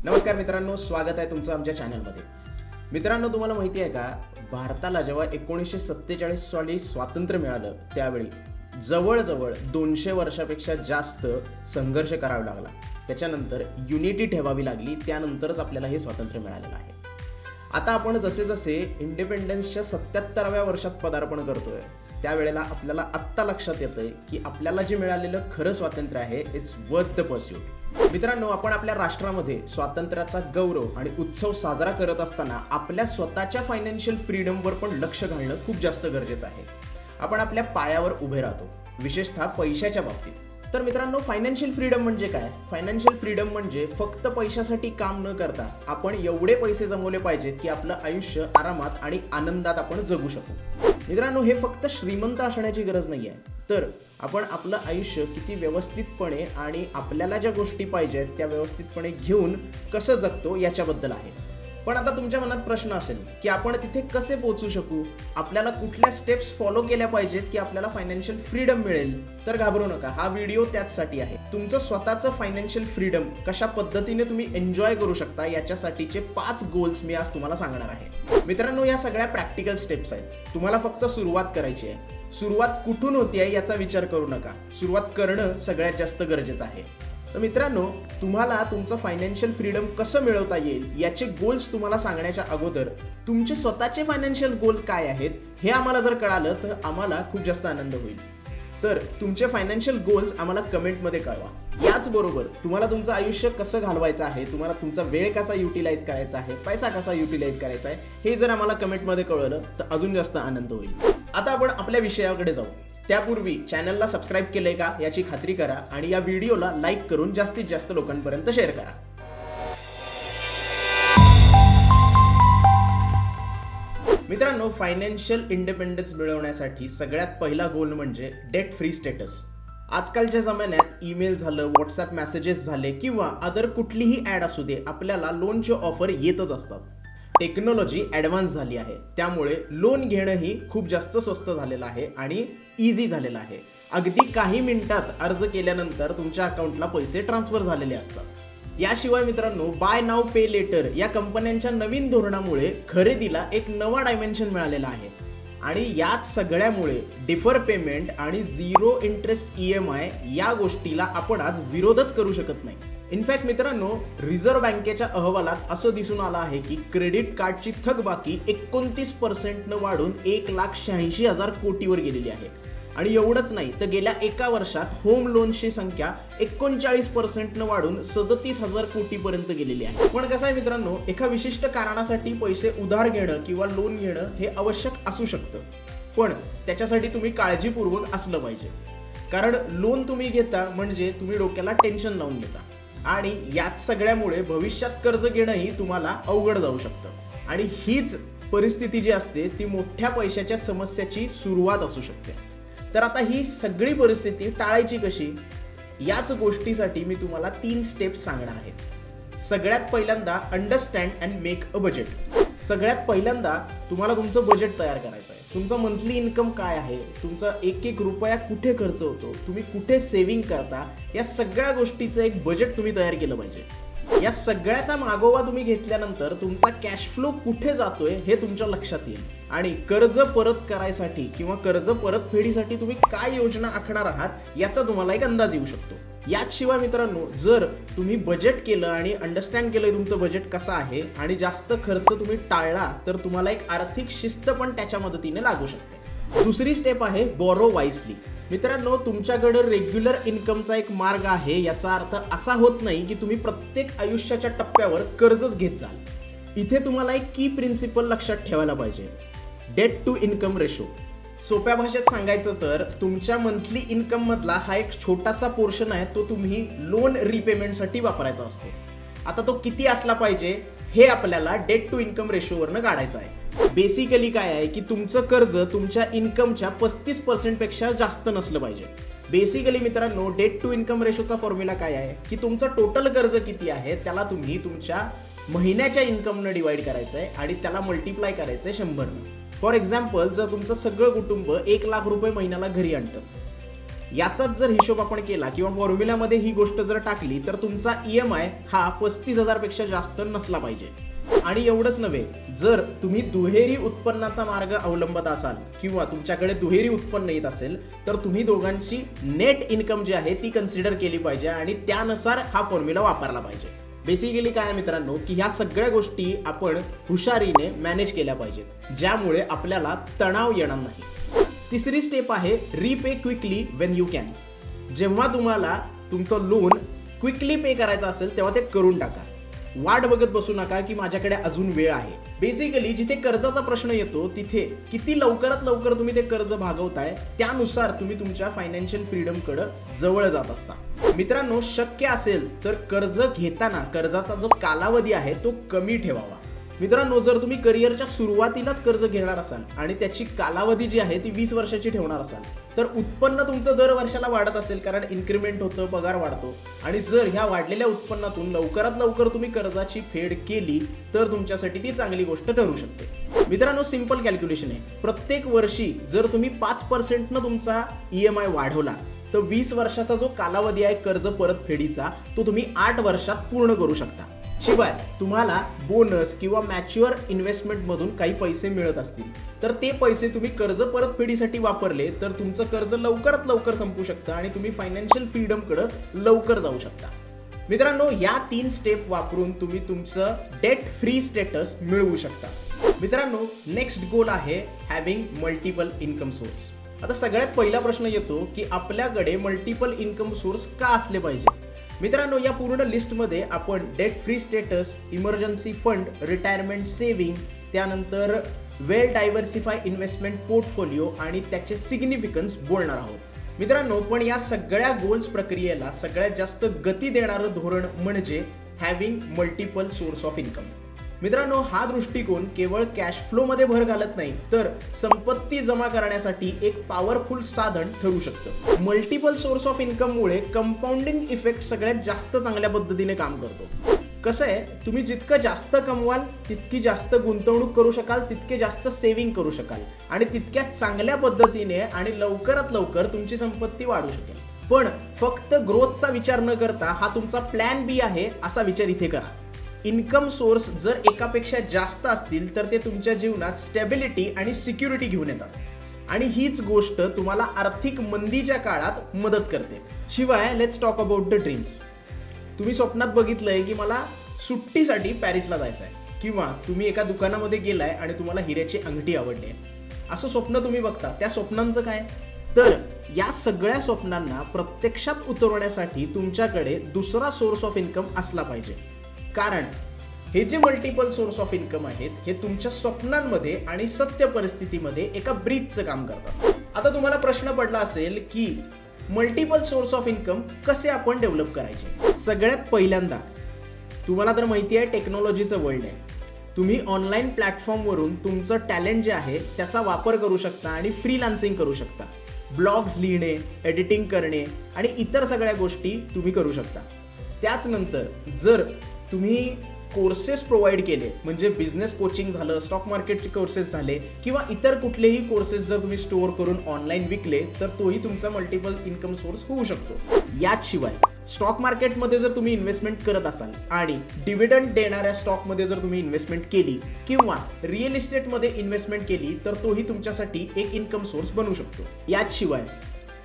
नमस्कार मित्रांनो, स्वागत आहे तुमचं आमच्या चॅनलमध्ये. मित्रांनो, तुम्हाला माहिती आहे का, भारताला जेव्हा 1947 साली स्वातंत्र्य मिळालं त्यावेळी जवळजवळ 200 वर्षापेक्षा जास्त संघर्ष करावा लागला. त्याच्यानंतर युनिटी ठेवावी लागली, त्यानंतरच आपल्याला हे स्वातंत्र्य मिळालेलं आहे. आता आपण जसे जसे इंडिपेंडन्सच्या 77व्या वर्षात पदार्पण करतोय त्यावेळेला आपल्याला आत्ता लक्षात येतंय की आपल्याला जे मिळालेलं खरं स्वातंत्र्य आहे, इट्स वर्थ द पर्स्यूट. मित्रांनो, आपण आपल्या राष्ट्रामध्ये स्वातंत्र्याचा गौरव आणि उत्सव साजरा करत असताना आपल्या स्वतःच्या फायनान्शियल फ्रीडमवर पण लक्ष घालणं खूप जास्त गरजेचं आहे. आपण आपल्या पायावर उभे राहतो, विशेषतः पैशाच्या बाबतीत. तर मित्रांनो, फायनान्शियल फ्रीडम म्हणजे काय? फायनान्शियल फ्रीडम म्हणजे फक्त पैशासाठी काम न करता आपण एवढे पैसे जमवले पाहिजेत की आपलं आयुष्य आरामात आणि आनंदात आपण जगू शकू. मित्रांनो, हे फक्त श्रीमंत असण्याची गरज नाही आहे, तर आपण आपलं आयुष्य किती व्यवस्थितपणे आणि आपल्याला ज्या गोष्टी पाहिजेत त्या व्यवस्थितपणे घेऊन कसं जगतो याच्याबद्दल आहे. पण आता तुमच्या मनात प्रश्न असेल की आपण तिथे कसे पोहोचू शकू, आपल्याला कुठल्या स्टेप्स फॉलो केल्या पाहिजेत की आपल्याला फायनान्शियल फ्रीडम मिळेल. तर घाबरू नका, हा व्हिडिओ त्याचसाठी आहे. तुमचं स्वतःचं फायनान्शियल फ्रीडम कशा पद्धतीने तुम्ही एन्जॉय करू शकता याच्यासाठीचे 5 गोल्स मी आज तुम्हाला सांगणार आहे. मित्रांनो, या सगळ्या प्रॅक्टिकल स्टेप्स आहेत. तुम्हाला फक्त सुरुवात करायची आहे. सुरुवात कुठून होतीये याचा विचार करू नका, सुरुवात करणं सगळ्यात जास्त गरजेचं आहे. तर मित्रांनो, तुम्हाला तुमचं फायनान्शियल फ्रीडम कसं मिळवता येईल याचे गोल्स तुम्हाला सांगण्याच्या अगोदर तुमचे स्वतःचे फायनान्शियल गोल काय आहेत हे आम्हाला जर कळालं तर आम्हाला खूप जास्त आनंद होईल. तर तुमचे फायनान्शियल गोल्स आम्हाला कमेंटमध्ये कळवा. याचबरोबर तुम्हाला तुमचं आयुष्य कसं घालवायचं आहे, तुम्हाला तुमचा वेळ कसा युटिलाइज करायचा आहे, पैसा कसा युटिलाइज करायचा आहे, हे जर आम्हाला कमेंटमध्ये कळवलं तर अजून जास्त आनंद होईल. आता आपण आपल्या विषयाकडे जाऊ. त्यापूर्वी चॅनलला सबस्क्राईब केलंय का याची खात्री करा आणि या व्हिडिओला लाईक करून जास्तीत जास्त लोकांपर्यंत शेअर करा. मित्रांनो, फायनान्शियल इंडिपेंडन्स मिळवण्यासाठी सगळ्यात पहिला गोल म्हणजे डेट फ्री स्टेटस. आजकालच्या जमान्यात ईमेल झालं, व्हॉट्सॲप मेसेजेस झाले किंवा अदर कुठलीही ॲड असू दे, आपल्याला लोनचे ऑफर येतच असतात. टेक्नॉलॉजी ॲडव्हान्स झाली आहे, त्यामुळे लोन घेणंही खूप जास्त स्वस्त झालेलं आहे आणि इझी झालेलं आहे. अगदी काही मिनिटात अर्ज केल्यानंतर तुमच्या अकाउंटला पैसे ट्रान्सफर झालेले असतात. याशिवाय मित्रांनो, बाय नाव पे लेटर या कंपन्यांच्या नवीन धोरणामुळे खरेदीला एक नवा डायमेन्शन मिळालेला आहे आणि याच सगळ्यामुळे डिफर पेमेंट आणि झिरो इंटरेस्ट EMI या गोष्टीला आपण आज विरोधच करू शकत नाही. इनफॅक्ट मित्रांनो, रिझर्व्ह बँकेच्या अहवालात असं दिसून आलं आहे की क्रेडिट कार्डची थकबाकी 29% वाढून 1,86,000 कोटीवर गेलेली आहे. आणि एवढंच नाही तर गेल्या एका वर्षात होम लोनची संख्या 39% वाढून 37,000 कोटीपर्यंत गेलेली आहे. पण कसं आहे मित्रांनो, एका विशिष्ट कारणासाठी पैसे उधार घेणं किंवा लोन घेणं हे आवश्यक असू शकतं, पण त्याच्यासाठी तुम्ही काळजीपूर्वक असलं पाहिजे. कारण लोन तुम्ही घेता म्हणजे तुम्ही डोक्याला टेन्शन लावून घेता आणि याच सगळ्यामुळे भविष्यात कर्ज घेणंही तुम्हाला अवघड जाऊ शकतं आणि हीच परिस्थिती जी असते ती मोठ्या पैशाच्या समस्येची सुरुवात असू शकते. तर आता ही सगळी परिस्थिती टाळायची कशी, याच गोष्टीसाठी मी तुम्हाला 3 स्टेप्स सांगणार आहे. सगळ्यात पहिल्यांदा understand and make a budget. सगळ्यात पहिल्यांदा तुम्हाला तुमचं बजेट तयार करायचं आहे. तुमचं मंथली इन्कम काय आहे, तुमचा एक एक रुपया कुठे खर्च होतो, तुम्ही कुठे सेव्हिंग करता, या सगळ्या गोष्टीचं एक बजेट तुम्ही तयार केलं पाहिजे. या सगळ्याचा मागोवा तुम्ही घेतल्यानंतर तुमचा कॅश फ्लो कुठे जातोय हे तुमच्या लक्षात येईल आणि कर्ज परत करायसाठी किंवा कर्ज परतफेडीसाठी तुम्ही काय योजना आखणार आहात याचा तुम्हाला एक अंदाज येऊ शकतो. याशिवाय मित्रांनो, जर तुम्ही बजेट केलं आणि अंडरस्टँड केलं तुमचं बजेट कसं आहे आणि जास्त खर्च तुम्ही टाळला तर तुम्हाला एक आर्थिक शिस्त पण त्याच्या मदतीने लागू शकते. दुसरी स्टेप आहे बॉरो वाईसली. मित्रांनो, तुमच्याकडे रेग्युलर इन्कमचा एक मार्ग आहे, याचा अर्थ असा होत नाही की तुम्ही प्रत्येक आयुष्याच्या टप्प्यावर कर्जच घेत जाल. इथे तुम्हाला एक की प्रिन्सिपल लक्षात ठेवायला पाहिजे, डेट टू इन्कम रेशो. सोप्या भाषेत सांगायचं तर तुमच्या मंथली इन्कम मधला हा एक छोटासा पोर्शन आहे, तो तुम्ही लोन रिपेमेंटसाठी वापरायचा असतो. आता तो किती असला पाहिजे हे आपल्याला डेट टू इन्कम रेशोवरनं काढायचं आहे. बेसिकली काय आहे की तुमचं कर्ज तुमच्या इन्कमच्या 35% पेक्षा जास्त नसलं पाहिजे. बेसिकली मित्रांनो, डेट टू इन्कम रेशोचा फॉर्म्युला काय आहे की तुमचं टोटल कर्ज किती आहे त्याला तुम्ही तुमच्या महिन्याच्या इन्कमनं डिवाइड करायचं आहे आणि त्याला मल्टिप्लाय करायचं आहे 100. फॉर एक्झाम्पल, जर तुमचं सगळं कुटुंब 1 लाख रुपये महिन्याला घरी आणतं याचाच जर हिशोब आपण केला किंवा फॉर्म्युलामध्ये ही गोष्ट जर टाकली तर तुमचा EMI हा 35,000 पेक्षा जास्त नसला पाहिजे. आणि एवढंच नव्हे, जर तुम्ही दुहेरी उत्पन्नाचा मार्ग अवलंबत असाल किंवा तुमच्याकडे दुहेरी उत्पन्न येत असेल तर तुम्ही दोघांची नेट इन्कम जी आहे ती कन्सिडर केली पाहिजे आणि त्यानुसार हा फॉर्म्युला वापरला पाहिजे. बेसिकली काय मित्रांनो, की ह्या सगळ्या गोष्टी आपण हुशारीने मॅनेज केल्या पाहिजेत, ज्यामुळे आपल्याला तणाव येणार नाही. तिसरी स्टेप आहे repay quickly Wien you can. जेव्हा तुम्हाला तुमचं लोन क्विकली पे करायचं असेल तेव्हा ते करून टाका. वाट बघत बसू नका की माझ्याकडे अजून वेळ आहे. बेसिकली जिथे कर्जाचा प्रश्न येतो तिथे किती लवकरात लवकर तुम्ही ते कर्ज भागवताय त्यानुसार तुम्ही तुमच्या फायनान्शियल फ्रीडमकडे जवळ जात असता. मित्रांनो, शक्य असेल तर कर्ज घेताना कर्जाचा जो कालावधी आहे तो कमी ठेवावा. मित्रांनो, जर तुम्ही करिअरच्या सुरुवातीलाच कर्ज घेणार असाल आणि त्याची कालावधी जी आहे ती 20 वर्षाची ठेवणार असाल तर उत्पन्न तुमचं दर वर्षाला वाढत असेल, कारण इन्क्रिमेंट होतं, पगार वाढतो. आणि जर ह्या वाढलेल्या उत्पन्नातून लवकरात लवकर तुम्ही कर्जाची फेड केली तर तुमच्यासाठी ती चांगली गोष्ट ठरू शकते. मित्रांनो, सिंपल कॅल्क्युलेशन आहे. प्रत्येक वर्षी जर तुम्ही 5% तुमचा EMI वाढवला तर 20 वर्षाचा जो कालावधी आहे कर्ज परतफेडीचा तो तुम्ही 8 वर्षात पूर्ण करू शकता. शिवाय तुम्हाला बोनस किंवा मॅच्युअर इन्व्हेस्टमेंट मधून काही पैसे मिळत असतील तर ते पैसे तुम्ही कर्ज परतफेडीसाठी वापरले तर तुमचं कर्ज लवकरात लवकर संपू शकतं आणि तुम्ही फायनान्शियल फ्रीडमकडे लवकर जाऊ शकता. मित्रांनो, या 3 स्टेप वापरून तुम्ही तुमचं डेट फ्री स्टेटस मिळवू शकता. मित्रांनो, नेक्स्ट गोल आहे हॅव्हिंग मल्टिपल इन्कम सोर्स. आता सगळ्यात पहिला प्रश्न येतो की आपल्याकडे मल्टिपल इन्कम सोर्स का असले पाहिजे. मित्रांनो, या पूर्ण लिस्टमध्ये आपण debt free status, emergency fund, retirement saving, त्यानंतर वेल डायव्हर्सिफाय इन्व्हेस्टमेंट पोर्टफोलिओ आणि त्याचे सिग्निफिकन्स बोलणार आहोत. मित्रांनो, पण या सगळ्या गोल्स प्रक्रियेला सगळ्यात जास्त गती देणारं धोरण म्हणजे having multiple source of income. मित्रांनो, हा दृष्टिकोन केवळ कॅश फ्लो मध्ये भर घालत नाही तर संपत्ती जमा करण्यासाठी एक पॉवरफुल साधन ठरू शकतं. मल्टिपल सोर्स ऑफ इन्कम मुळे कंपाऊंडिंग इफेक्ट सगळ्यात जास्त चांगल्या पद्धतीने काम करतो. कसं आहे, तुम्ही जितकं जास्त कमवाल तितकी जास्त गुंतवणूक करू शकाल, तितके जास्त सेव्हिंग करू शकाल आणि तितक्या चांगल्या पद्धतीने आणि लवकरात लवकर तुमची संपत्ती वाढू शकेल. पण फक्त ग्रोथचा विचार न करता हा तुमचा प्लॅन बी आहे असा विचार इथे करा. इन्कम सोर्स जर एकापेक्षा जास्त असतील तर ते तुमच्या जीवनात स्टॅबिलिटी आणि सिक्युरिटी घेऊन येतात आणि हीच गोष्ट तुम्हाला आर्थिक मंदीच्या काळात मदत करते. शिवाय let's talk about the dreams. तुम्ही स्वप्नात बघितलंय की मला सुट्टीसाठी पॅरिसला जायचं आहे किंवा तुम्ही एका दुकानामध्ये गेलाय आणि तुम्हाला हिऱ्याची अंगठी आवडली आहे. असं स्वप्न तुम्ही बघता. त्या स्वप्नांचं काय? तर या सगळ्या स्वप्नांना प्रत्यक्षात उतरवण्यासाठी तुमच्याकडे दुसरा सोर्स ऑफ इन्कम असला पाहिजे. कारण हे जे मल्टिपल सोर्स ऑफ इन्कम आहेत हे तुमच्या स्वप्नांमध्ये आणि सत्य परिस्थितीमध्ये एका ब्रिजचं काम करतात. आता तुम्हाला प्रश्न पडला असेल की मल्टिपल सोर्स ऑफ इन्कम कसे आपण डेव्हलप करायचे. सगळ्यात पहिल्यांदा तुम्हाला तर माहिती आहे टेक्नॉलॉजीचं वर्ल्ड आहे. तुम्ही ऑनलाईन प्लॅटफॉर्मवरून तुमचं टॅलेंट जे आहे त्याचा वापर करू शकता आणि फ्रीलान्सिंग करू शकता. ब्लॉग्स लिहिणे, एडिटिंग करणे आणि इतर सगळ्या गोष्टी तुम्ही करू शकता. त्याचनंतर जर तुम्ही कोर्सेस प्रोव्हाइड केले म्हणजे बिझनेस कोचिंग झालं, स्टॉक मार्केटचे कोर्सेस झाले किंवा इतर कुठलेही कोर्सेस जर तुम्ही स्टोअर करून ऑनलाईन विकले तर तोही तुमचा मल्टिपल इन्कम सोर्स होऊ शकतो. याशिवाय स्टॉक मार्केटमध्ये जर तुम्ही इन्व्हेस्टमेंट करत असाल आणि डिव्हिडंड देणाऱ्या स्टॉकमध्ये जर तुम्ही इन्व्हेस्टमेंट केली किंवा रिअल इस्टेटमध्ये इन्व्हेस्टमेंट केली तर तोही तुमच्यासाठी एक इन्कम सोर्स बनू शकतो. याशिवाय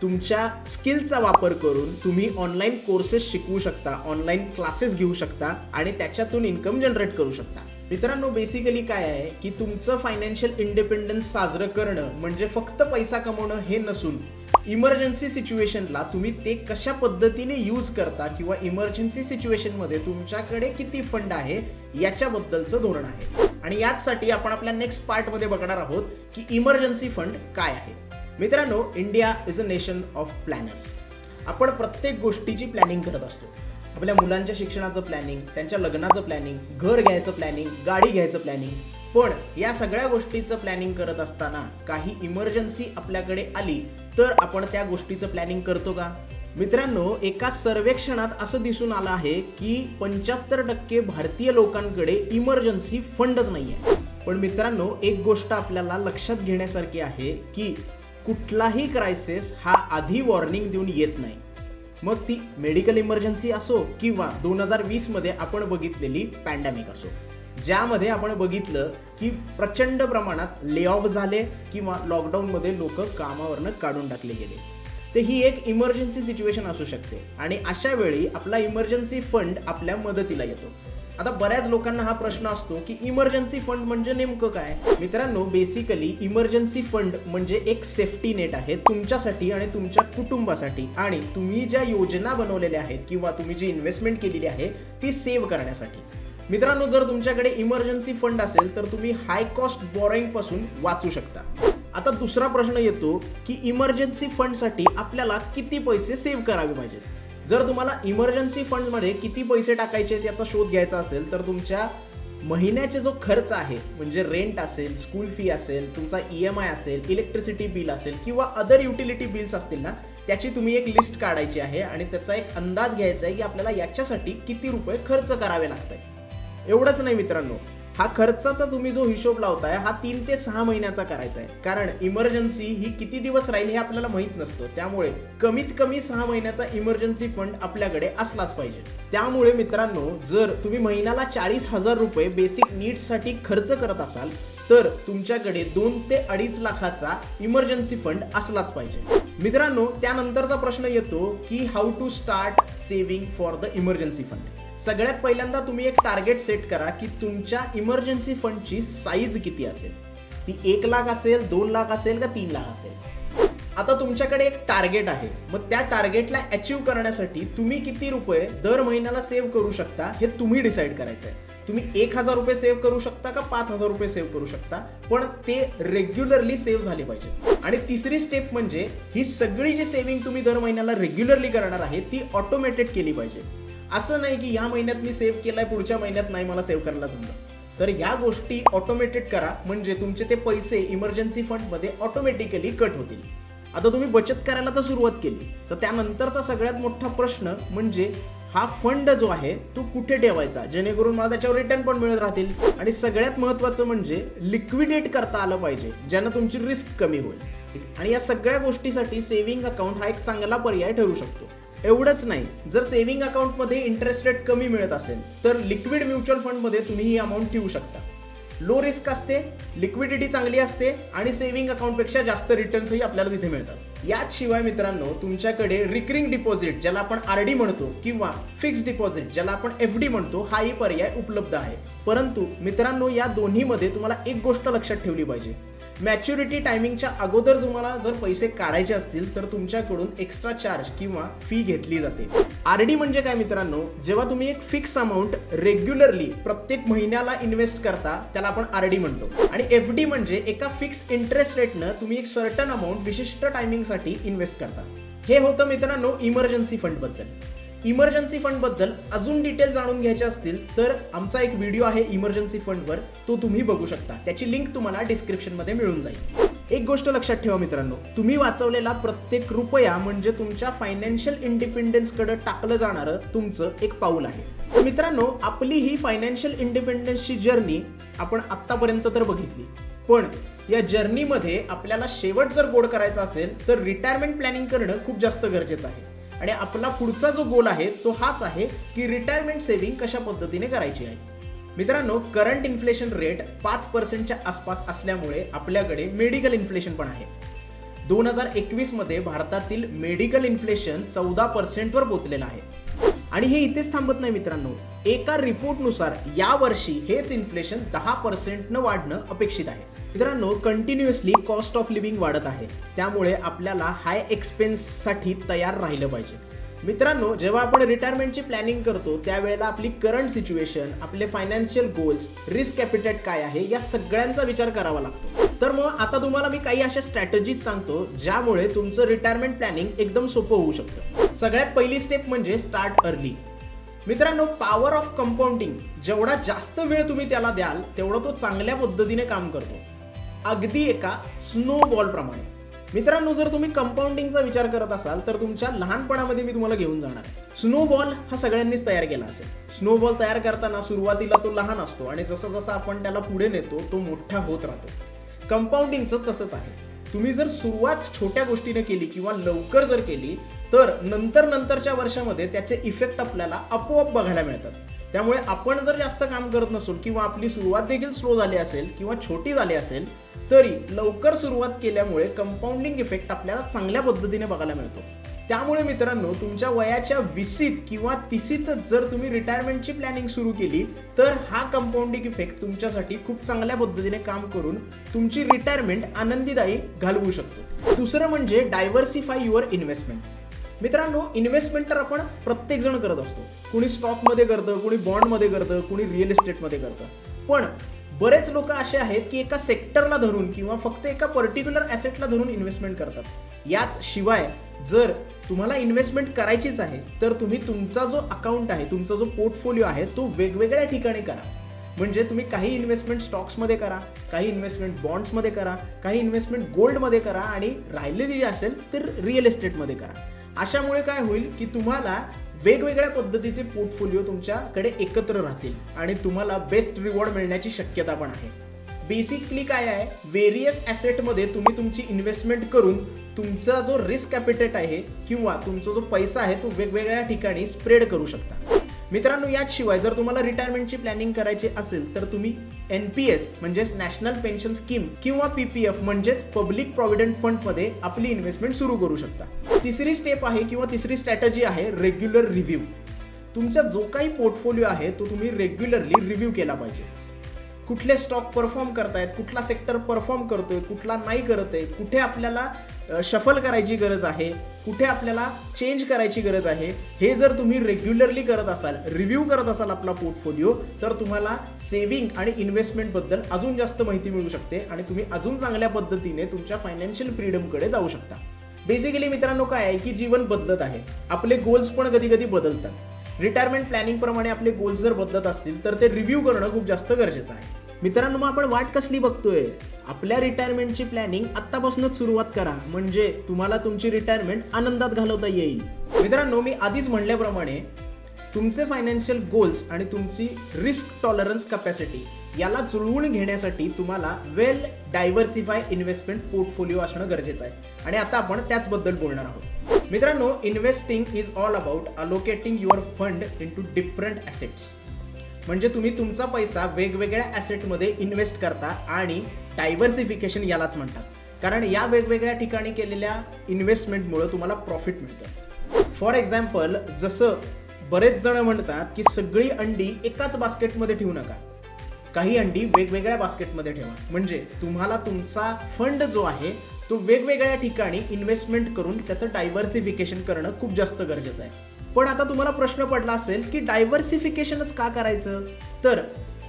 तुमच्या स्किलचा वापर करून तुम्ही ऑनलाईन कोर्सेस शिकवू शकता, ऑनलाईन क्लासेस घेऊ शकता आणि त्याच्यातून इन्कम जनरेट करू शकता. मित्रांनो, बेसिकली काय आहे की तुमचं फायनान्शियल इंडिपेंडन्स साजरं करणं म्हणजे फक्त पैसा कमवणं हे नसून इमर्जन्सी सिच्युएशनला तुम्ही ते कशा पद्धतीने यूज करता किंवा इमर्जन्सी सिच्युएशनमध्ये तुमच्याकडे किती फंड आहे याच्याबद्दलचं धोरण आहे. आणि याचसाठी आपण आपल्या नेक्स्ट पार्टमध्ये बघणार आहोत की इमर्जन्सी फंड काय आहे. मित्रांनो, India is a nation of planners. आपण प्रत्येक गोष्टीची प्लॅनिंग करत असतो. आपल्या मुलांच्या शिक्षणाचं प्लॅनिंग, त्यांच्या लग्नाचं प्लॅनिंग, घर घ्यायचं प्लॅनिंग, गाडी घ्यायचं प्लॅनिंग. पण या सगळ्या गोष्टीचं प्लॅनिंग करत असताना काही इमर्जन्सी आपल्याकडे आली तर आपण त्या गोष्टीचं प्लॅनिंग करतो का? मित्रांनो, एका सर्वेक्षणात असं दिसून आलं आहे की 75% भारतीय लोकांकडे इमर्जन्सी फंडच नाही आहे. पण मित्रांनो, एक गोष्ट आपल्याला लक्षात घेण्यासारखी आहे की कुठलाही क्रायसिस हा आधी वॉर्निंग देऊन येत नाही. मग ती मेडिकल इमर्जन्सी असो किंवा 2020 मध्ये आपण बघितलेली पॅन्डेमिक असो, ज्यामध्ये आपण बघितलं की प्रचंड प्रमाणात ले ऑफ झाले किंवा लॉकडाऊनमध्ये लोक कामावरनं काढून टाकले गेले. तर ही एक इमर्जन्सी सिच्युएशन असू शकते आणि अशा वेळी आपला इमर्जन्सी फंड आपल्या मदतीला येतो. आता बऱ्याच लोकांना हा प्रश्न असतो की इमर्जन्सी फंड म्हणजे नेमकं काय. मित्रांनो, बेसिकली इमर्जन्सी फंड म्हणजे एक सेफ्टी नेट आहे तुमच्यासाठी आणि तुमच्या कुटुंबासाठी, आणि तुम्ही ज्या योजना बनवलेल्या आहेत किंवा तुम्ही जी इन्व्हेस्टमेंट केलेली आहे ती सेव्ह करण्यासाठी. मित्रांनो, जर तुमच्याकडे इमर्जन्सी फंड असेल तर तुम्ही हाय कॉस्ट बॉरोइंग पासून वाचू शकता. आता दुसरा प्रश्न येतो की इमर्जन्सी फंडसाठी आपल्याला किती पैसे सेव्ह करावे पाहिजेत. जर तुम्हाला इमर्जन्सी फंडमध्ये किती पैसे टाकायचे याचा शोध घ्यायचा असेल तर तुमच्या महिन्याचे जो खर्च आहे, म्हणजे रेंट असेल, स्कूल फी असेल, तुमचा EMI असेल, इलेक्ट्रिसिटी बिल असेल किंवा अदर युटिलिटी बिल्स असतील ना, त्याची तुम्ही एक लिस्ट काढायची आहे आणि त्याचा एक अंदाज घ्यायचा आहे की आपल्याला याच्यासाठी किती रुपये खर्च करावे लागतात. एवढंच नाही मित्रांनो, हा खर्चाचा तुम्ही जो हिशोब लावताय हा 3 ते 6 महिन्याचा करायचा आहे, कारण इमर्जन्सी ही किती दिवस राहील हे आपल्याला माहित नसतं. त्यामुळे कमीत कमी 6 महिन्याचा इमर्जन्सी फंड आपल्याकडे असलाच पाहिजे. त्यामुळे मित्रांनो, जर तुम्ही महिन्याला 40,000 रुपये बेसिक नीड्ससाठी खर्च करत असाल तर तुमच्याकडे 2 ते 2.5 लाखाचा इमर्जन्सी फंड असलाच पाहिजे. मित्रांनो, त्यानंतरचा प्रश्न येतो की how to start saving for the emergency fund. सगळ्यात पहिल्यांदा तुम्ही एक टार्गेट सेट करा की तुमच्या इमर्जन्सी फंडची साईज किती असेल. ती 1 लाख असेल, 2 लाख असेल का 3 लाख असेल. आता तुमच्याकडे एक टार्गेट आहे, मग त्या टार्गेटला अचीव करण्यासाठी तुम्ही किती रुपये दर महिन्याला सेव्ह करू शकता हे तुम्ही डिसाईड करायचं आहे. तुम्ही 1,000 रुपये सेव्ह करू शकता का 5,000 रुपये सेव्ह करू शकता, पण ते रेग्युलरली सेव्ह झाले पाहिजे. आणि तिसरी स्टेप म्हणजे ही सगळी जी सेव्हिंग तुम्ही दर महिन्याला रेग्युलरली करणार आहे ती ऑटोमेटेड केली पाहिजे. असं नाही की ह्या महिन्यात मी सेव्ह केलाय, पुढच्या महिन्यात नाही मला सेव्ह करायला जमलं. तर ह्या गोष्टी ऑटोमेटेड करा, म्हणजे तुमचे ते पैसे इमर्जन्सी फंडमध्ये ऑटोमॅटिकली कट होतील. आता तुम्ही बचत करायला तर सुरुवात केली, तर त्यानंतरचा सगळ्यात मोठा प्रश्न म्हणजे हा फंड जो आहे तो कुठे ठेवायचा, जेणेकरून मला त्याच्यावर रिटर्न पण मिळत राहतील. आणि सगळ्यात महत्त्वाचं म्हणजे लिक्विडेट करता आलं पाहिजे, ज्यानं तुमची रिस्क कमी होईल. आणि या सगळ्या गोष्टीसाठी सेव्हिंग अकाउंट हा एक चांगला पर्याय ठरू शकतो. एवढंच नाही, जर सेव्हिंग अकाउंटमध्ये इंटरेस्ट रेट कमी मिळत असेल तर लिक्विड म्युच्युअल फंडमध्ये तुम्ही ही अमाऊंट ठेवू शकता. लो रिस्क असते, लिक्विडिटी चांगली असते आणि सेव्हिंग अकाउंटपेक्षा जास्त रिटर्न्सही आपल्याला तिथे मिळतात. याच शिवाय मित्रांनो, तुमच्याकडे रिकरिंग डिपॉझिट ज्याला आपण RD म्हणतो किंवा फिक्स डिपॉझिट ज्याला आपण FD म्हणतो हाही पर्याय उपलब्ध आहे. परंतु मित्रांनो, या दोन्हीमध्ये तुम्हाला एक गोष्ट लक्षात ठेवली पाहिजे. मॅच्युरिटी टायमिंगच्या अगोदर तुम्हाला जर पैसे काढायचे असतील तर तुमच्याकडून एक्स्ट्रा चार्ज किंवा फी घेतली जाते. RD म्हणजे काय मित्रांनो, जेव्हा तुम्ही एक फिक्स अमाऊंट रेग्युलरली प्रत्येक महिन्याला इन्व्हेस्ट करता त्याला आपण RD म्हणतो. आणि FD म्हणजे एका फिक्स इंटरेस्ट रेटनं तुम्ही एक सर्टन अमाऊंट विशिष्ट टायमिंगसाठी इन्व्हेस्ट करता. हे होतं मित्रांनो इमर्जन्सी फंड बद्दल. इमर्जन्सी फंड बद्दल अजून डिटेल जाणून घ्यायचे असतील तर आमचा एक व्हिडिओ आहे इमर्जन्सी फंडवर, तो तुम्ही बघू शकता. त्याची लिंक तुम्हाला डिस्क्रिप्शनमध्ये मिळून जाईल. एक गोष्ट लक्षात ठेवा मित्रांनो, तुम्ही वाचवलेला प्रत्येक रुपया म्हणजे तुमच्या फायनान्शियल इंडिपेंडन्सकडे टाकलं जाणारं तुमचं एक पाऊल आहे. तर मित्रांनो, आपली ही फायनान्शियल इंडिपेंडन्सची जर्नी आपण आत्तापर्यंत तर बघितली, पण या जर्नीमध्ये आपल्याला शेवट जर गोड करायचा असेल तर रिटायरमेंट प्लॅनिंग करणं खूप जास्त गरजेचं आहे. आणि आपला पुढचा जो गोल आहे तो हाच आहे की रिटायरमेंट सेव्हिंग कशा पद्धतीने करायची आहे. मित्रांनो, करंट इन्फ्लेशन रेट 5% आसपास असल्यामुळे आपल्याकडे मेडिकल इन्फ्लेशन पण आहे. 2021 मध्ये भारतातील मेडिकल इन्फ्लेशन 14% वर पोहोचलेलं आहे. आणि हे इथेच थांबत नाही मित्रांनो, एका रिपोर्टनुसार यावर्षी हेच इन्फ्लेशन 10% वाढणं अपेक्षित आहे. मित्रांनो, कंटिन्युअसली कॉस्ट ऑफ लिव्हिंग वाढत आहे, त्यामुळे आपल्याला हाय एक्सपेन्ससाठी तयार राहिलं पाहिजे. मित्रांनो, जेव्हा आपण रिटायरमेंटची प्लॅनिंग करतो त्यावेळेला आपली करंट सिच्युएशन, आपले फायनान्शियल गोल्स, रिस्क कॅपिटेट काय आहे या सगळ्यांचा विचार करावा लागतो. तर मग आता तुम्हाला मी काही अशा स्ट्रॅटेजीज सांगतो ज्यामुळे तुमचं रिटायरमेंट प्लॅनिंग एकदम सोपं होऊ शकतं. सगळ्यात पहिली स्टेप म्हणजे स्टार्ट अर्ली. मित्रांनो, पॉवर ऑफ कंपाऊंडिंग, जेवढा जास्त वेळ तुम्ही त्याला द्याल तेवढा तो चांगल्या पद्धतीने काम करतो, अगदी एका स्नोबॉल प्रमाणे. मित्रांनो, जर तुम्ही कंपाऊंडिंगचा विचार करत असाल तर तुमच्या लहानपणामध्ये मी तुम्हाला घेऊन जाणार. स्नोबॉल हा सगळ्यांनीच तयार केला असेल. स्नोबॉल तयार करताना सुरुवातीला तो लहान असतो आणि जसं जसं आपण त्याला पुढे नेतो तो मोठा होत राहतो. कंपाऊंडिंगचं तसंच आहे. तुम्ही जर सुरुवात छोट्या गोष्टीने केली किंवा लवकर जर केली तर नंतरच्या वर्षामध्ये त्याचे इफेक्ट आपल्याला आपोआप बघायला मिळतात. त्यामुळे आपण जर जास्त काम करत नसू किंवा आपली सुरुवात देखील स्लो झाली असेल किंवा छोटी झाली असेल तरी लवकर सुरुवात केल्यामुळे कंपाऊंडिंग इफेक्ट आपल्याला चांगल्या पद्धतीने बघायला मिळतो. त्यामुळे मित्रांनो, तुमच्या वयाच्या 20वीत किंवा 30वीत जर तुम्ही रिटायरमेंटची प्लॅनिंग सुरू केली तर हा कंपाऊंडिंग इफेक्ट तुमच्यासाठी खूप चांगल्या पद्धतीने काम करून तुमची रिटायरमेंट आनंदीदायी घालवू शकतो. दुसरं म्हणजे डायव्हर्सिफाय युअर इन्व्हेस्टमेंट. मित्रांनो, इन्व्हेस्टमेंट तर आपण प्रत्येक जण करत असतो. कुणी स्टॉकमध्ये करतं, कुणी बॉन्डमध्ये करतं, कुणी रिअल इस्टेटमध्ये करतं. पण बरेच लोक असे आहेत की एका सेक्टरला धरून किंवा फक्त एका पर्टिक्युलर ॲसेटला धरून इन्व्हेस्टमेंट करतात. याच शिवाय जर तुम्हाला इन्व्हेस्टमेंट करायचीच आहे तर तुम्ही तुमचा जो अकाउंट आहे, तुमचा जो पोर्टफोलिओ आहे तो वेगवेगळ्या ठिकाणी करा. म्हणजे तुम्ही काही इन्व्हेस्टमेंट स्टॉक्समध्ये करा, काही इन्व्हेस्टमेंट बॉन्ड्समध्ये करा, काही इन्व्हेस्टमेंट गोल्डमध्ये करा आणि राहिलेली जी असेल तर रिअल इस्टेटमध्ये करा. अशामुळे काय होईल की तुम्हाला वेगवेगळ्या पद्धतीचे पोर्टफोलिओ तुमच्याकडे एकत्र राहतील आणि तुम्हाला बेस्ट रिवॉर्ड मिळण्याची शक्यता पण आहे. बेसिकली काय आहे, व्हेरियस ॲसेटमध्ये तुम्ही तुमची इन्व्हेस्टमेंट करून तुमचा जो रिस्क कॅपिटल आहे किंवा तुमचा जो पैसा आहे तो वेगवेगळ्या ठिकाणी स्प्रेड करू शकता. मित्रांनो, याशिवाय जर तुम्हाला रिटायरमेंटची प्लॅनिंग करायची असेल तर तुम्ही NPS म्हणजेच नॅशनल पेन्शन स्कीम किंवा PPF म्हणजेच पब्लिक प्रॉव्हिडंट फंडमध्ये आपली इन्व्हेस्टमेंट सुरू करू शकता. तिसरी स्टेप आहे किंवा तिसरी स्ट्रॅटेजी आहे रेग्युलर रिव्ह्यू. तुमचा जो काही पोर्टफोलिओ आहे तो तुम्ही रेग्युलरली रिव्ह्यू केला पाहिजे. कुठले स्टॉक परफॉर्म करतायत, कुठला सेक्टर परफॉर्म करतोय, कुठला नाही करत आहे, कुठे आपल्याला शफल करायची गरज आहे, कुठे आपल्याला चेंज करायची गरज आहे, हे जर तुम्ही रेग्युलरली करत असाल, रिव्ह्यू करत असाल आपला पोर्टफोलिओ, तर तुम्हाला सेव्हिंग आणि इन्व्हेस्टमेंटबद्दल अजून जास्त माहिती मिळू शकते आणि तुम्ही अजून चांगल्या पद्धतीने तुमच्या फायनान्शियल फ्रीडमकडे जाऊ शकता. बेसिकली मित्रांनो, काय आहे की जीवन बदलत आहे, आपले गोल्स पण कधी कधी बदलतात. रिटायरमेंट प्लॅनिंग प्रमाणे आपले गोल्स जर बदलत असतील तर ते रिव्ह्यू करणं खूप जास्त गरजेचं आहे. मित्रांनो, मग आपण वाट कसली बघतोय? आपल्या रिटायरमेंटची प्लॅनिंग आत्तापासूनच सुरुवात करा, म्हणजे तुम्हाला तुमची रिटायरमेंट आनंदात घालवता येईल. मित्रांनो, मी आधीच म्हणल्याप्रमाणे तुमचे फायनान्शियल गोल्स आणि तुमची रिस्क टॉलरन्स कॅपॅसिटी याला जुळवून घेण्यासाठी तुम्हाला वेल डायव्हर्सिफाय इन्व्हेस्टमेंट पोर्टफोलिओ असणं गरजेचं आहे आणि आता आपण त्याचबद्दल बोलणार आहोत. मित्रांनो, investing is all about allocating your fund into different assets. म्हणजे तुम्ही तुमचा पैसा वेगवेगळ्या ॲसेटमध्ये इन्व्हेस्ट करता आणि डायव्हर्सिफिकेशन यालाच म्हणतात. कारण या वेगवेगळ्या ठिकाणी केलेल्या इन्व्हेस्टमेंटमुळे तुम्हाला प्रॉफिट मिळतं. फॉर एक्झाम्पल, जसं बरेच जण म्हणतात की सगळी अंडी एकाच बास्केटमध्ये ठेवू नका, काही अंडी वेगवेगळ्या बास्केटमध्ये ठेवा. म्हणजे तुम्हाला तुमचा फंड जो आहे तो वेगवेगळ्या ठिकाणी इन्व्हेस्टमेंट करून त्याचं डायव्हर्सिफिकेशन करणं खूप जास्त गरजेचं आहे. पण आता तुम्हाला प्रश्न पडला असेल की डायव्हर्सिफिकेशनच का करायचं? तर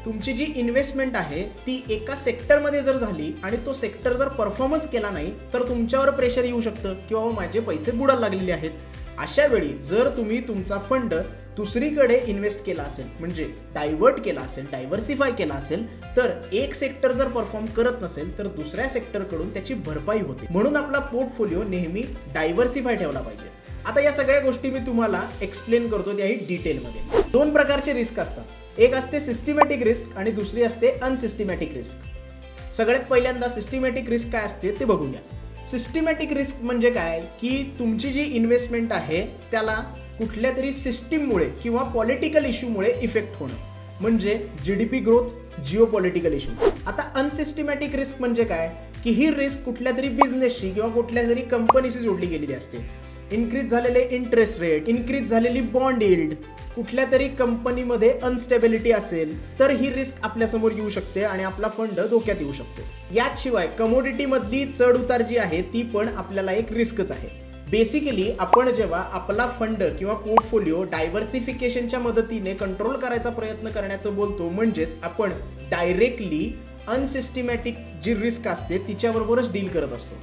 तुमची जी इन्व्हेस्टमेंट आहे ती एका सेक्टरमध्ये जर झाली आणि तो सेक्टर जर परफॉर्मन्स केला नाही तर तुमच्यावर प्रेशर येऊ शकतं की बाबा माझे पैसे बुडायला लागलेले आहेत. अशा वेळी जर तुम्ही तुमचा फंड दुसरीकडे इन्व्हेस्ट केला असेल, म्हणजे डायव्हर्ट केला असेल, डायव्हर्सिफाय केला असेल, तर एक सेक्टर जर परफॉर्म करत नसेल तर दुसऱ्या सेक्टरकडून त्याची भरपाई होते. म्हणून आपला पोर्टफोलिओ नेहमी डायव्हर्सिफाय ठेवला पाहिजे. आता या सगळ्या गोष्टी मी तुम्हाला एक्सप्लेन करतो त्याही डिटेलमध्ये. 2 प्रकारचे रिस्क असतात. एक असते सिस्टमॅटिक रिस्क आणि दुसरी असते अनसिस्टमॅटिक रिस्क. सगळ्यात पहिल्यांदा सिस्टमॅटिक रिस्क काय असते ते बघूया. सिस्टमॅटिक रिस्क म्हणजे काय की तुमची जी इन्व्हेस्टमेंट आहे त्याला कुठल्या तरी सिस्टीममुळे किंवा पॉलिटिकल इश्यूमुळे इफेक्ट होणं, म्हणजे GDP growth, Jio political issue. आता अनसिस्टमॅटिक रिस्क म्हणजे काय की ही रिस्क कुठल्या तरी बिझनेसशी किंवा कुठल्या तरी कंपनीशी जोडली गेलेली असते. इन्क्रीज झालेले इंटरेस्ट रेट, इन्क्रीज झालेली बॉन्ड यील्ड, कुठल्या तरी कंपनीमध्ये अनस्टेबिलिटी असेल तर ही रिस्क आपल्यासमोर येऊ शकते आणि आपला फंड धोक्यात येऊ शकतो. याशिवाय कमोडिटीमधली चढ उतार जी आहे ती पण आपल्याला एक रिस्कच आहे. बेसिकली आपण जेव्हा आपला फंड किंवा पोर्टफोलिओ डायव्हर्सिफिकेशनच्या मदतीने कंट्रोल करायचा प्रयत्न करण्याचं बोलतो, म्हणजेच आपण डायरेक्टली अनसिस्टमॅटिक जी रिस्क असते तिच्याबरोबरच डील करत असतो.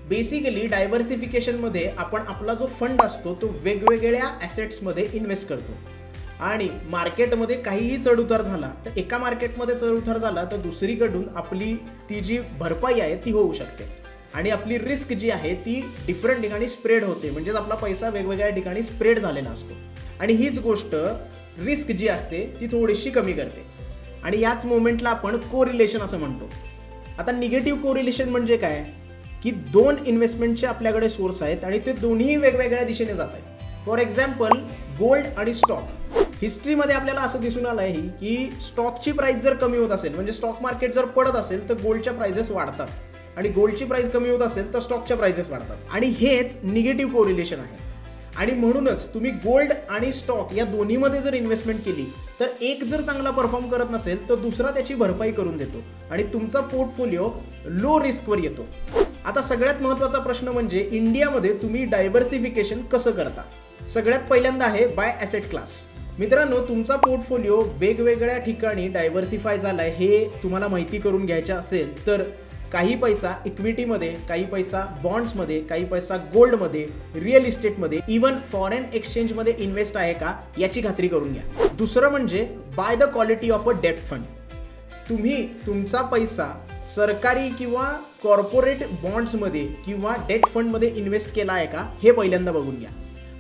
बेसिकली डायव्हर्सिफिकेशनमध्ये आपण आपला जो फंड असतो तो वेगवेगळ्या ॲसेट्समध्ये इन्व्हेस्ट करतो आणि मार्केटमध्ये काहीही चढउतार झाला तर एका मार्केटमध्ये चढउतार झाला तर दुसरीकडून आपली ती जी भरपाई आहे ती होऊ शकते आणि आपली रिस्क जी आहे ती डिफरंट ठिकाणी स्प्रेड होते. म्हणजेच आपला पैसा वेगवेगळ्या ठिकाणी स्प्रेड झालेला असतो आणि हीच गोष्ट रिस्क जी असते ती थोडीशी कमी करते आणि याच मोमेंटला आपण कोरिलेशन असं म्हणतो. आता निगेटिव्ह कोरिलेशन म्हणजे काय की 2 इन्व्हेस्टमेंटचे आपल्याकडे सोर्स आहेत आणि ते दोन्ही वेगवेगळ्या दिशेने जात आहेत. फॉर एक्झाम्पल गोल्ड आणि स्टॉक. हिस्ट्रीमध्ये आपल्याला असं दिसून आलं आहे की स्टॉकची प्राइस जर कमी होत असेल, म्हणजे स्टॉक मार्केट जर पडत असेल तर गोल्डच्या प्राइसेस वाढतात आणि गोल्डची प्राइस कमी होत असेल तर स्टॉकच्या प्राइसेस वाढतात. आणि हेच निगेटिव्ह कोरिलेशन आहे. आणि म्हणूनच तुम्ही गोल्ड आणि स्टॉक या दोन्हीमध्ये जर इन्व्हेस्टमेंट केली तर एक जर चांगला परफॉर्म करत नसेल तर दुसरा त्याची भरपाई करून देतो आणि तुमचा पोर्टफोलिओ लो रिस्कवर येतो. आता सगळ्यात महत्त्वाचा प्रश्न म्हणजे इंडियामध्ये तुम्ही डायव्हर्सिफिकेशन कसं करता. सगळ्यात पहिल्यांदा आहे बाय ॲसेट क्लास. मित्रांनो, तुमचा पोर्टफोलिओ वेगवेगळ्या ठिकाणी डायव्हर्सिफाय झालाय हे तुम्हाला माहिती करून घ्यायचं असेल तर काही पैसा इक्विटीमध्ये, काही पैसा बॉन्ड्समध्ये, काही पैसा गोल्डमध्ये, रिअल इस्टेटमध्ये, इवन फॉरेन एक्सचेंजमध्ये इन्व्हेस्ट आहे का याची खात्री करून घ्या. दुसरं म्हणजे by the quality of a debt fund. तुम्ही तुमचा पैसा सरकारी किंवा कॉर्पोरेट बॉन्ड्समध्ये किंवा डेट फंडमध्ये इन्व्हेस्ट केला आहे का हे पहिल्यांदा बघून घ्या.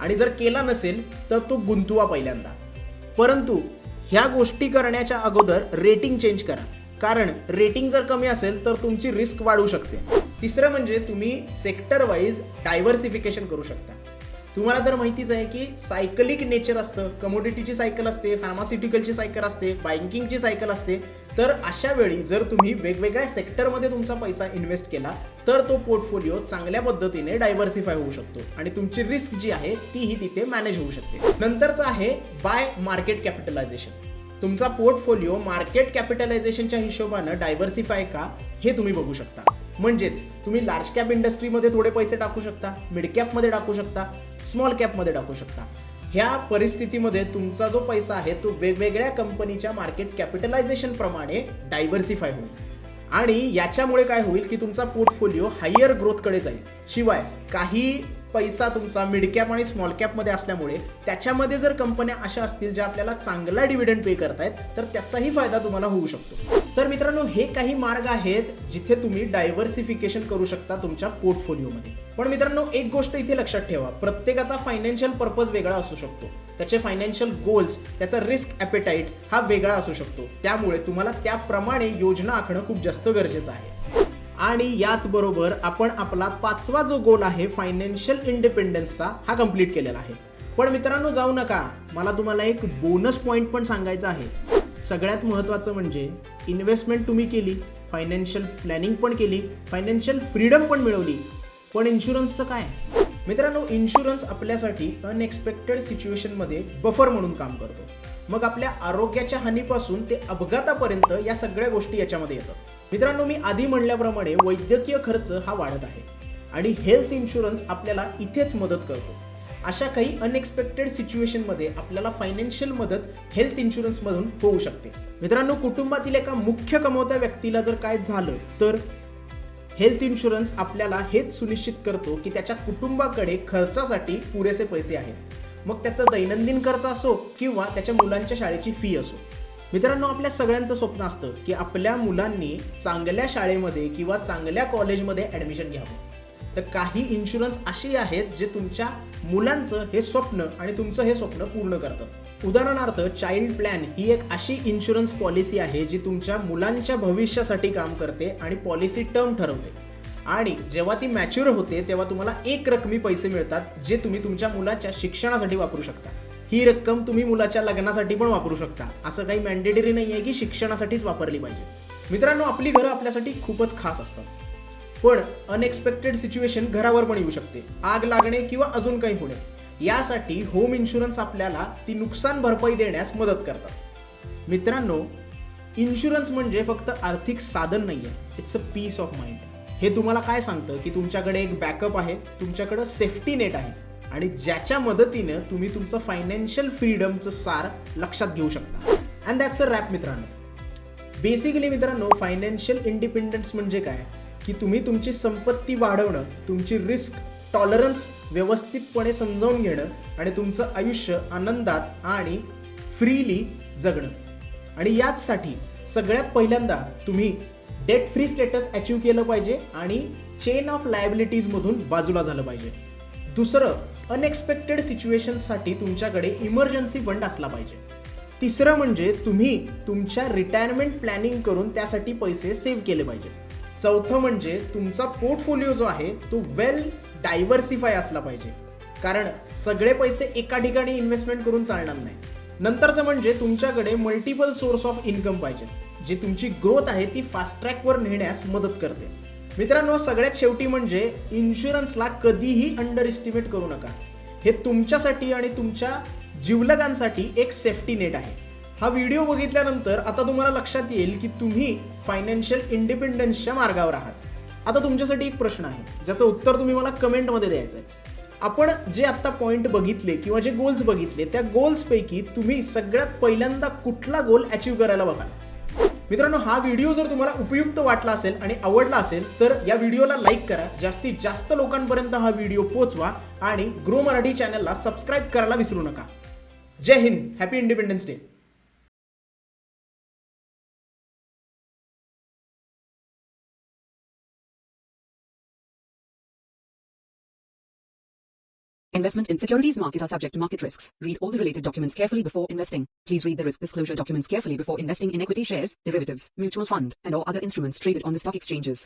आणि जर केला नसेल तर तो गुंतवा पहिल्यांदा. परंतु ह्या गोष्टी करण्याच्या अगोदर रेटिंग चेंज करा, कारण रेटिंग जर कमी असेल तर तुमची रिस्क वाढू शकते. तिसरं म्हणजे तुम्ही सेक्टर वाईज डायव्हर्सिफिकेशन करू शकता. तुम्हाला तर माहितीच आहे की सायकलिक नेचर असतं, कमोडिटीची सायकल असते, फार्मास्युटिकलची सायकल असते, बँकिंगची सायकल असते. तर अशा वेळी जर तुम्ही वेगवेगळ्या सेक्टरमध्ये तुमचा पैसा इन्व्हेस्ट केला तर तो पोर्टफोलिओ चांगल्या पद्धतीने डायव्हर्सिफाय होऊ शकतो आणि तुमची रिस्क जी आहे तीही तिथे मॅनेज होऊ शकते. नंतरचं आहे बाय मार्केट कॅपिटलायझेशन. तुमचा पोर्टफोलिओ मार्केट कॅपिटलायझेशनच्या हिशोबानं डायव्हर्सिफाय का हे तुम्ही बघू शकता. म्हणजेच तुम्ही लार्ज कॅप इंडस्ट्रीमध्ये थोडे पैसे टाकू शकता, मिड कॅपमध्ये टाकू शकता, स्मॉल कॅपमध्ये टाकू शकता. ह्या परिस्थितीमध्ये तुमचा जो पैसा आहे तो वेगवेगळ्या कंपनीच्या मार्केट कॅपिटलायझेशन प्रमाणे डायव्हर्सिफाय होईल आणि याच्यामुळे काय होईल की तुमचा पोर्टफोलिओ हायर ग्रोथकडे जाईल. शिवाय काही पैसा तुमचा मिड कॅप आणि स्मॉल कॅपमध्ये असल्यामुळे त्याच्यामध्ये जर कंपन्या अशा असतील ज्या आपल्याला चांगला डिव्हिडंड पे करतायत तर त्याचाही फायदा तुम्हाला होऊ शकतो. तर मित्रांनो, हे काही मार्ग आहेत जिथे तुम्ही डायव्हर्सिफिकेशन करू शकता तुमच्या पोर्टफोलिओमध्ये. पण मित्रांनो, एक गोष्ट इथे लक्षात ठेवा, प्रत्येकाचा फायनान्शियल पर्पज वेगळा असू शकतो. त्याचे फायनान्शियल गोल्स, त्याचा रिस्क ॲपेटाईट हा वेगळा असू शकतो. त्यामुळे तुम्हाला त्याप्रमाणे योजना आखणं खूप जास्त गरजेचं आहे. आणि याचबरोबर आपण आपला 5वा जो गोल आहे फायनान्शियल इंडिपेंडन्सचा हा कंप्लीट केलेला आहे. पण मित्रांनो, जाऊ नका, मला तुम्हाला एक बोनस पॉईंट पण सांगायचा आहे. सगळ्यात महत्त्वाचं म्हणजे इन्व्हेस्टमेंट तुम्ही केली, फायनान्शियल प्लॅनिंग पण केली, फायनान्शियल फ्रीडम पण मिळवली, पण इन्शुरन्सचं काय? मित्रांनो, इन्शुरन्स आपल्यासाठी अनएक्सपेक्टेड सिच्युएशनमध्ये बफर म्हणून काम करतो. मग आपल्या आरोग्याच्या हानीपासून ते अपघातापर्यंत या सगळ्या गोष्टी याच्यामध्ये येतात. मित्रांनो, मी आधी म्हणल्याप्रमाणे वैद्यकीय खर्च हा वाढत आहे आणि हेल्थ इन्शुरन्स आपल्याला इथेच मदत करतो. अशा काही अनएक्सपेक्टेड सिच्युएशनमध्ये आपल्याला फायनान्शियल मदत हेल्थ इन्शुरन्समधून होऊ शकते. मित्रांनो, कुटुंबातील एका मुख्य कमवत्या व्यक्तीला जर काय झालं तर हेल्थ इन्शुरन्स आपल्याला हेच सुनिश्चित करतो की त्याच्या कुटुंबाकडे खर्चासाठी पुरेसे पैसे आहेत. मग त्याचा दैनंदिन खर्च असो किंवा त्याच्या मुलांच्या शाळेची फी असो. मित्रांनो, आपल्या सगळ्यांचं स्वप्न असतं की आपल्या मुलांनी चांगल्या शाळेमध्ये किंवा चांगल्या कॉलेजमध्ये ॲडमिशन घ्यावं. तर काही इन्शुरन्स अशी आहेत जे तुमच्या मुलांचं हे स्वप्न आणि तुमचं हे स्वप्न पूर्ण करतात. उदाहरणार्थ, चाइल्ड प्लॅन ही एक अशी इन्शुरन्स पॉलिसी आहे जी तुमच्या मुलांच्या भविष्यासाठी काम करते आणि पॉलिसी टर्म ठरवते. आणि जेव्हा ती मॅच्युअर होते तेव्हा तुम्हाला एक रकमी पैसे मिळतात जे तुम्ही तुमच्या मुलाच्या शिक्षणासाठी वापरू शकता. ही रक्कम तुम्ही मुलाच्या लग्नासाठी पण वापरू शकता. असं काही मॅन्डेटरी नाही आहे की शिक्षणासाठीच वापरली पाहिजे. मित्रांनो, आपली घरं आपल्यासाठी खूपच खास असतात, पण अनएक्सपेक्टेड सिच्युएशन घरावर पण येऊ शकते. आग लागणे किंवा अजून काही होणे. यासाठी होम इन्शुरन्स आपल्याला ती नुकसान भरपाई देण्यास मदत करतात. मित्रांनो, इन्शुरन्स म्हणजे फक्त आर्थिक साधन नाही आहे, it's a peace of mind. हे तुम्हाला काय सांगतं की तुमच्याकडे एक बॅकअप आहे, तुमच्याकडे सेफ्टी नेट आहे आणि ज्याच्या मदतीनं तुम्ही तुमचं फायनान्शियल फ्रीडमचं सार लक्षात घेऊ शकता. अँड दॅट्स अ रॅप मित्रांनो. बेसिकली मित्रांनो, फायनान्शियल इंडिपेंडन्स म्हणजे काय की तुम्ही तुमची संपत्ती वाढवणं, तुमची रिस्क टॉलरन्स व्यवस्थितपणे समजावून घेणं आणि तुमचं आयुष्य आनंदात आणि फ्रीली जगणं. आणि याचसाठी सगळ्यात पहिल्यांदा तुम्ही डेट फ्री स्टेटस अचीव केलं पाहिजे आणि चेन ऑफ लायबिलिटीजमधून बाजूला झालं पाहिजे. दुसरं, अनएक्सपेक्टेड सिच्युएशनसाठी तुमच्याकडे इमर्जन्सी फंड असला पाहिजे. तिसरं म्हणजे तुम्ही तुमच्या रिटायरमेंट प्लॅनिंग करून त्यासाठी पैसे सेव्ह केले पाहिजे. चौथं म्हणजे तुमचा पोर्टफोलिओ जो आहे तो वेल डायव्हर्सिफाय असला पाहिजे, कारण सगळे पैसे एका ठिकाणी इन्व्हेस्टमेंट करून चालणार नाही. नंतरचं म्हणजे तुमच्याकडे मल्टिपल सोर्स ऑफ इन्कम पाहिजेत, जी तुमची ग्रोथ आहे ती फास्ट ट्रॅकवर नेण्यास मदत करते. मित्रांनो, सगळ्यात शेवटी म्हणजे इन्शुरन्सला कधीही अंडर एस्टिमेट करू नका. हे तुमच्यासाठी आणि तुमच्या जीवलगांसाठी एक सेफ्टी नेट आहे. हा व्हिडिओ बघितल्यानंतर आता तुम्हाला लक्षात येईल की तुम्ही फायनान्शियल इंडिपेंडन्सच्या मार्गावर आहात. आता तुमच्यासाठी एक प्रश्न आहे, ज्याचं उत्तर तुम्ही मला कमेंटमध्ये द्यायचं आहे. आपण जे आत्ता पॉईंट बघितले किंवा जे गोल्स बघितले, त्या गोल्सपैकी तुम्ही सगळ्यात पहिल्यांदा कुठला गोल अचीव्ह करायला बघाल? मित्रांनो, हा व्हिडिओ जर तुम्हाला उपयुक्त वाटला असेल आणि आवडला असेल तर या व्हिडिओला लाईक करा, जास्तीत जास्त लोकांपर्यंत हा व्हिडिओ पोहोचवा आणि ग्रो मराठी चॅनलला सबस्क्राईब करायला विसरू नका. जय Hind, happy independence day. Investment in securities market are subject to market risks. Read all the related documents carefully before investing. Please read the risk disclosure documents carefully before investing in equity shares, derivatives, mutual fund, and or other instruments traded on the stock exchanges.